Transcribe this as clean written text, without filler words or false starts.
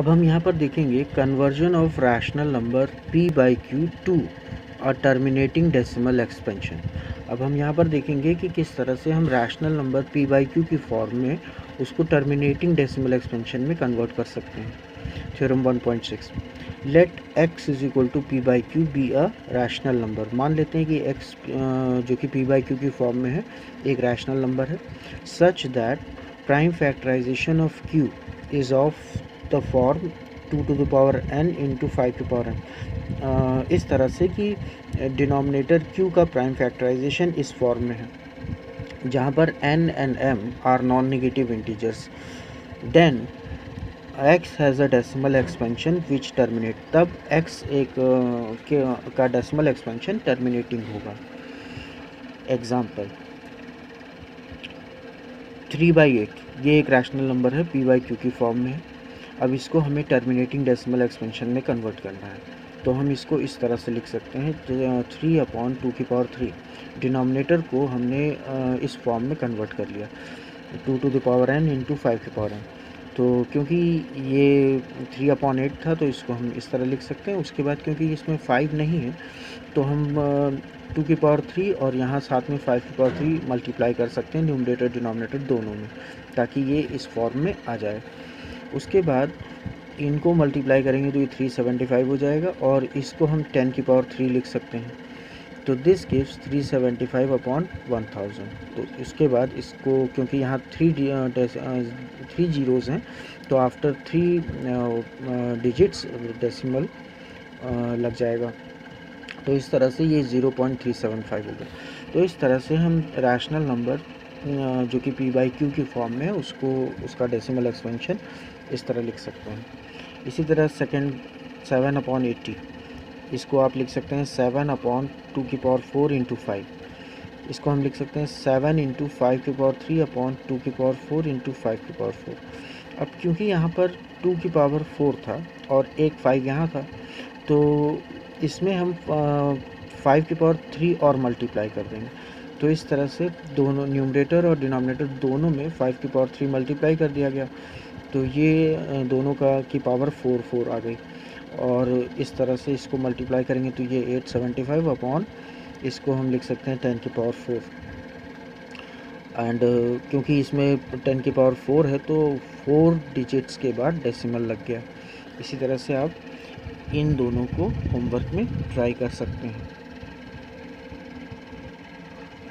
अब हम यहाँ पर देखेंगे conversion of rational number p by Q to और टर्मिनेटिंग डेसिमल एक्सपेंशन। अब हम यहाँ पर देखेंगे कि किस तरह से हम rational number p by Q की फॉर्म में उसको टर्मिनेटिंग डेसिमल एक्सपेंशन में कन्वर्ट कर सकते हैं। Theorem 1.6, let x is equal to p by Q be a rational number. मान लेते हैं कि x जो कि p बाई क्यू की फॉर्म में है एक रैशनल नंबर है, such that prime factorization of q is of the form 2 to the power n into 5 to power n। इस तरह से कि डिनोमिनेटर q का प्राइम फैक्टराइजेशन इस फॉर्म में है जहाँ पर n and m are non negative integers, then x has a decimal expansion which terminate, तब x एक का डेसिमल एक्सपेंशन टर्मिनेटिंग होगा। एग्जाम्पल 3/8, ये एक रैशनल नंबर है p बाई क्यू की फॉर्म में है। अब इसको हमें टर्मिनेटिंग डेसिमल एक्सपेंशन में कन्वर्ट करना है, तो हम इसको इस तरह से लिख सकते हैं 3/2^3। डिनोमिनेटर को हमने इस फॉर्म में कन्वर्ट कर लिया 2 to the power n into 5 to power n। तो क्योंकि ये 3/8 था तो इसको हम इस तरह लिख सकते हैं। उसके बाद क्योंकि इसमें 5 नहीं है तो हम 2^3 और यहाँ साथ में 5^3 मल्टीप्लाई कर सकते हैं न्यूमरेटर डिनोमिनेटर दोनों में, ताकि ये इस फॉर्म में आ जाए। उसके बाद इनको मल्टीप्लाई करेंगे तो ये 375 हो जाएगा और इसको हम 10^3 लिख सकते हैं, तो दिस गिव्स 375/1000। तो इसके बाद इसको क्योंकि यहाँ 3 जीरोज़ हैं तो आफ्टर 3 डिजिट्स डेसिमल लग जाएगा, तो इस तरह से ये 0.375 होगा। तो इस तरह से हम रैशनल नंबर जो कि p बाई क्यू की फॉर्म में है उसका डेसिमल एक्सपेंशन इस तरह लिख सकते हैं। इसी तरह सेकंड 7/80, इसको आप लिख सकते हैं 7/2^4 इंटू 5। इसको हम लिख सकते हैं 7 इंटू 5^3/2^4 इंटू 5^4। अब क्योंकि यहाँ पर 2^4 था और एक 5 यहाँ था तो इसमें हम 5^3 और मल्टीप्लाई कर देंगे, तो इस तरह से दोनों न्यूमरेटर और डिनोमिनेटर दोनों में 5^3 मल्टीप्लाई कर दिया गया, तो ये दोनों का की पावर 4 आ गई। और इस तरह से इसको मल्टीप्लाई करेंगे तो ये 875 अपॉन इसको हम लिख सकते हैं 10^4। एंड क्योंकि इसमें 10^4 है तो 4 डिजिट्स के बाद डेसिमल लग गया। इसी तरह से आप इन दोनों को होमवर्क में ट्राई कर सकते हैं।